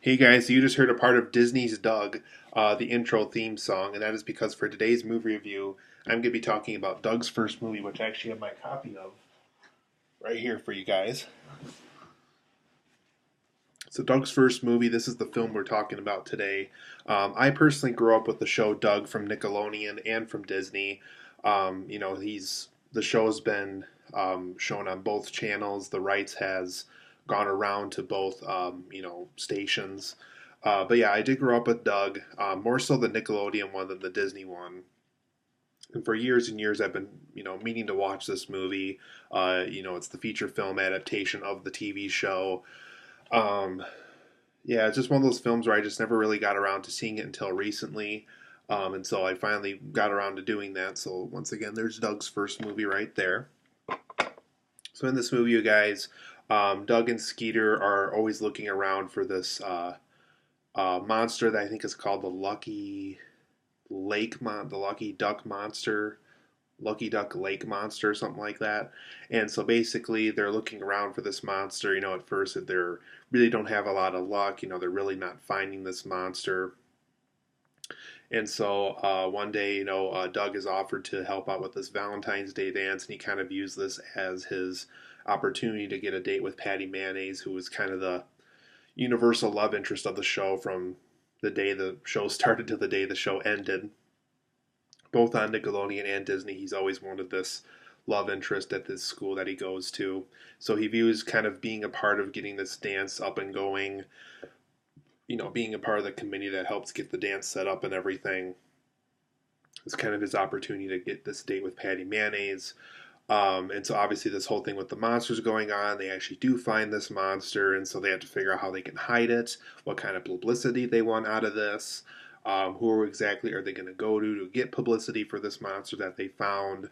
Hey guys, so you just heard a part of Disney's Doug, the intro theme song, and that is because for today's movie review, I'm going to be talking about Doug's first movie, which I actually have my copy of right here for you guys. So, Doug's first movie, this is the film we're talking about today. I personally grew up with the show Doug from Nickelodeon and from Disney. The show's been shown on both channels. The rights has gone around to both, stations. But yeah, I did grow up with Doug, more so the Nickelodeon one than the Disney one. And for years and years, I've been, meaning to watch this movie. It's the feature film adaptation of the TV show. Um, yeah, it's just one of those films where I just never really got around to seeing it until recently. And so I finally got around to doing that. So once again, there's Doug's first movie right there. So in this movie, you guys, Doug and Skeeter are always looking around for this monster that I think is called the the Lucky Duck Monster, Lucky Duck Lake Monster, or something like that. And so basically, they're looking around for this monster. At first, they're really don't have a lot of luck. They're really not finding this monster. And so one day, Doug is offered to help out with this Valentine's Day dance, and he kind of views this as his opportunity to get a date with Patty Mayonnaise, who was kind of the universal love interest of the show from the day the show started to the day the show ended. Both on Nickelodeon and Disney, he's always wanted this love interest at this school that he goes to. So he views kind of being a part of getting this dance up and going, being a part of the committee that helps get the dance set up and everything. It's kind of his opportunity to get this date with Patty Mayonnaise. And so obviously this whole thing with the monsters going on, they actually do find this monster, and so they have to figure out how they can hide it, what kind of publicity they want out of this. Who exactly are they going to go to get publicity for this monster that they found?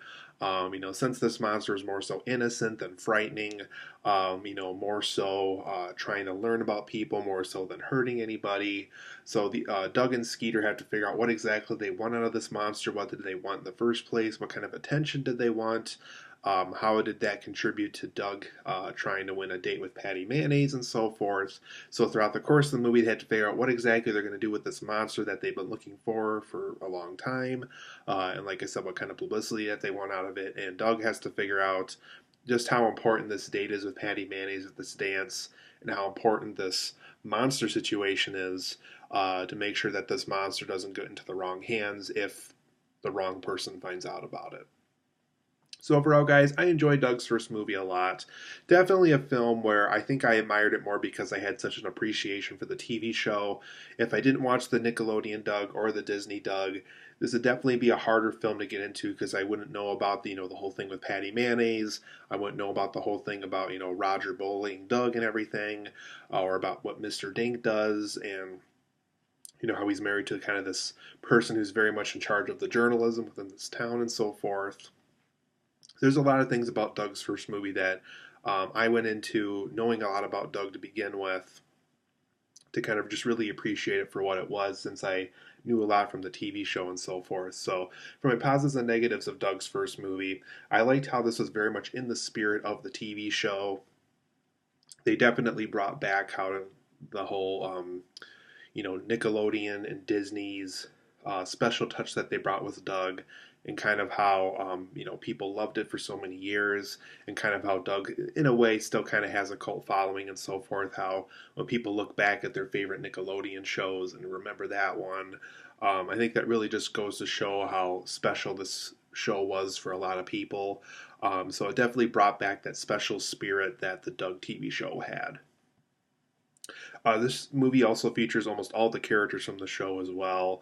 Since this monster is more so innocent than frightening, more so trying to learn about people more so than hurting anybody. So the Doug and Skeeter have to figure out what exactly they want out of this monster. What did they want in the first place? What kind of attention did they want? How did that contribute to Doug trying to win a date with Patty Mayonnaise and so forth? So throughout the course of the movie, they had to figure out what exactly they're going to do with this monster that they've been looking for a long time, and like I said, what kind of publicity that they want out of it. And Doug has to figure out just how important this date is with Patty Mayonnaise at this dance, and how important this monster situation is to make sure that this monster doesn't get into the wrong hands if the wrong person finds out about it. So overall, guys, I enjoyed Doug's first movie a lot. Definitely a film where I think I admired it more because I had such an appreciation for the TV show. If I didn't watch the Nickelodeon Doug or the Disney Doug, this would definitely be a harder film to get into because I wouldn't know about the whole thing with Patty Mayonnaise. I wouldn't know about the whole thing about Roger bullying Doug and everything, or about what Mr. Dink does and how he's married to kind of this person who's very much in charge of the journalism within this town and so forth. There's a lot of things about Doug's first movie that I went into knowing a lot about Doug to begin with, to kind of just really appreciate it for what it was, since I knew a lot from the TV show and so forth. So, for my positives and negatives of Doug's first movie, I liked how this was very much in the spirit of the TV show. They definitely brought back how the whole, Nickelodeon and Disney's special touch that they brought with Doug, and kind of how people loved it for so many years, and kind of how Doug, in a way, still kind of has a cult following and so forth. How when people look back at their favorite Nickelodeon shows and remember that one, I think that really just goes to show how special this show was for a lot of people. So it definitely brought back that special spirit that the Doug TV show had. This movie also features almost all the characters from the show as well.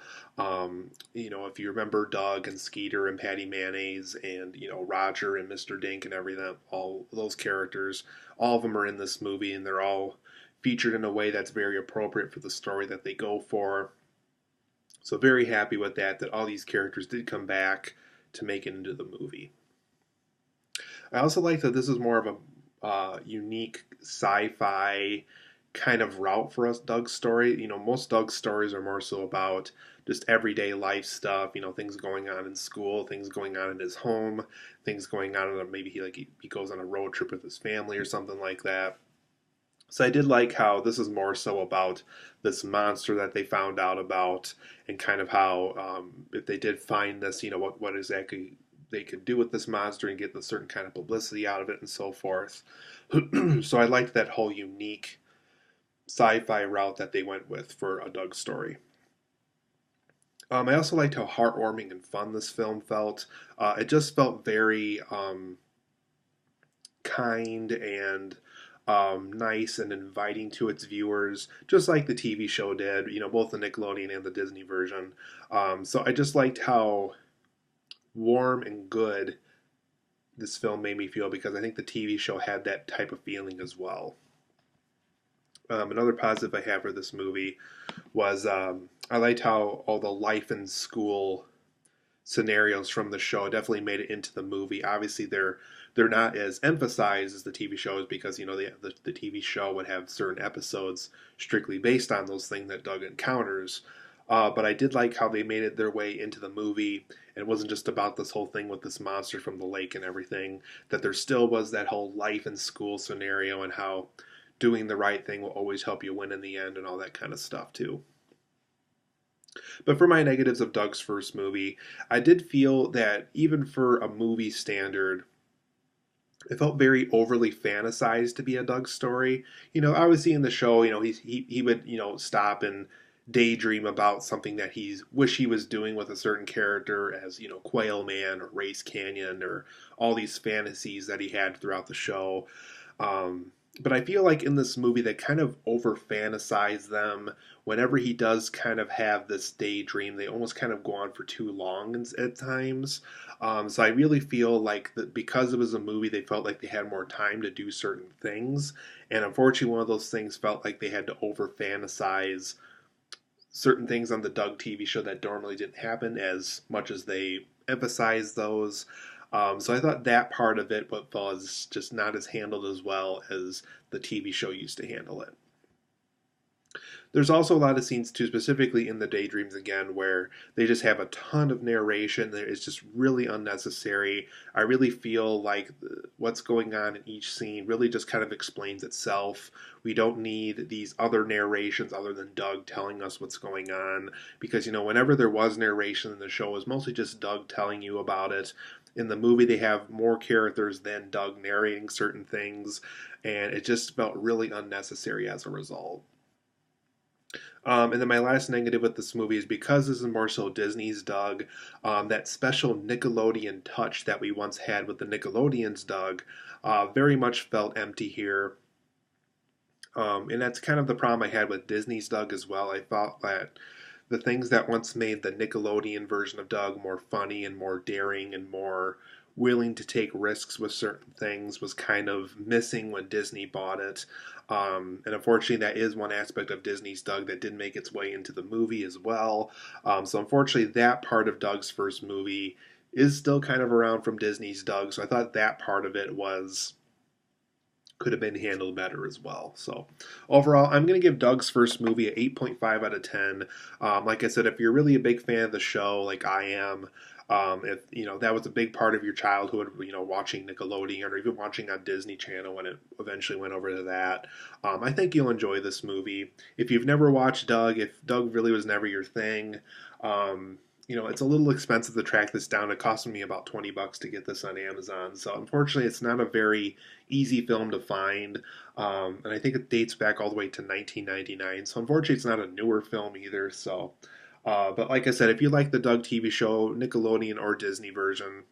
If you remember Doug and Skeeter and Patty Mayonnaise and Roger and Mr. Dink and everything, all those characters, all of them are in this movie, and they're all featured in a way that's very appropriate for the story that they go for. So very happy with that all these characters did come back to make it into the movie. I also like that this is more of a unique sci-fi kind of route for us. Doug's story, most Doug's stories are more so about just everyday life stuff, things going on in school, things going on in his home, things going on in maybe he goes on a road trip with his family or something like that. So I did like how this is more so about this monster that they found out about, and kind of how if they did find this, what exactly they could do with this monster and get the certain kind of publicity out of it and so forth. So I liked that whole unique sci-fi route that they went with for a Doug story. I also liked how heartwarming and fun this film felt. It just felt very kind and nice and inviting to its viewers, just like the TV show did, both the Nickelodeon and the Disney version. So I just liked how warm and good this film made me feel, because I think the TV show had that type of feeling as well. Another positive I have for this movie was I liked how all the life in school scenarios from the show definitely made it into the movie. Obviously, they're not as emphasized as the TV shows, because the TV show would have certain episodes strictly based on those things that Doug encounters. But I did like how they made it their way into the movie. And it wasn't just about this whole thing with this monster from the lake and everything. That there still was that whole life in school scenario, and how doing the right thing will always help you win in the end, and all that kind of stuff too. But for my negatives of Doug's first movie, I did feel that even for a movie standard, it felt very overly fantasized to be a Doug story. Obviously in the show, he would, stop and daydream about something that he wish he was doing with a certain character, as, Quail Man or Race Canyon, or all these fantasies that he had throughout the show. But I feel like in this movie they kind of over fantasize them. Whenever he does kind of have this daydream, they almost kind of go on for too long at times. So I really feel like that because it was a movie, they felt like they had more time to do certain things. And unfortunately, one of those things felt like they had to over fantasize certain things on the Doug TV show that normally didn't happen as much as they emphasized those. So I thought that part of it was just not as handled as well as the TV show used to handle it. There's also a lot of scenes too, specifically in the daydreams again, where they just have a ton of narration that is just really unnecessary. I really feel like what's going on in each scene really just kind of explains itself. We don't need these other narrations other than Doug telling us what's going on, because whenever there was narration in the show, it was mostly just Doug telling you about it. In the movie, they have more characters than Doug narrating certain things, and it just felt really unnecessary as a result. And then my last negative with this movie is, because this is more so Disney's Doug, that special Nickelodeon touch that we once had with the Nickelodeon's Doug very much felt empty here. And that's kind of the problem I had with Disney's Doug as well. I thought that the things that once made the Nickelodeon version of Doug more funny and more daring and more willing to take risks with certain things was kind of missing when Disney bought it. And unfortunately, that is one aspect of Disney's Doug that didn't make its way into the movie as well. So unfortunately, that part of Doug's first movie is still kind of around from Disney's Doug. So I thought that part of it could have been handled better as well. So overall, I'm going to give Doug's first movie an 8.5 out of 10. Like I said, if you're really a big fan of the show, like I am, if that was a big part of your childhood, watching Nickelodeon or even watching on Disney Channel when it eventually went over to that, I think you'll enjoy this movie. If you've never watched Doug, if Doug really was never your thing, it's a little expensive to track this down. It cost me about $20 to get this on Amazon. So unfortunately, it's not a very easy film to find. And I think it dates back all the way to 1999. So unfortunately, it's not a newer film either. So, but like I said, if you like the Doug TV show, Nickelodeon or Disney version,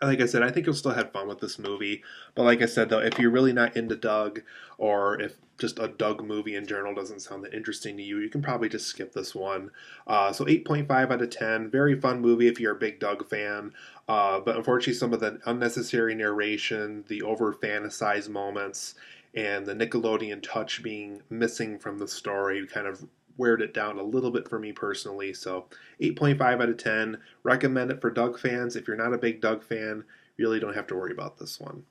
like I said, I think you'll still have fun with this movie. But like I said, though, if you're really not into Doug, or if just a Doug movie in general doesn't sound that interesting to you, you can probably just skip this one. So 8.5 out of 10. Very fun movie if you're a big Doug fan. But unfortunately, some of the unnecessary narration, the over-fantasized moments, and the Nickelodeon touch being missing from the story kind of weared it down a little bit for me personally. So 8.5 out of 10. Recommend it for Doug fans. If you're not a big Doug fan, you really don't have to worry about this one.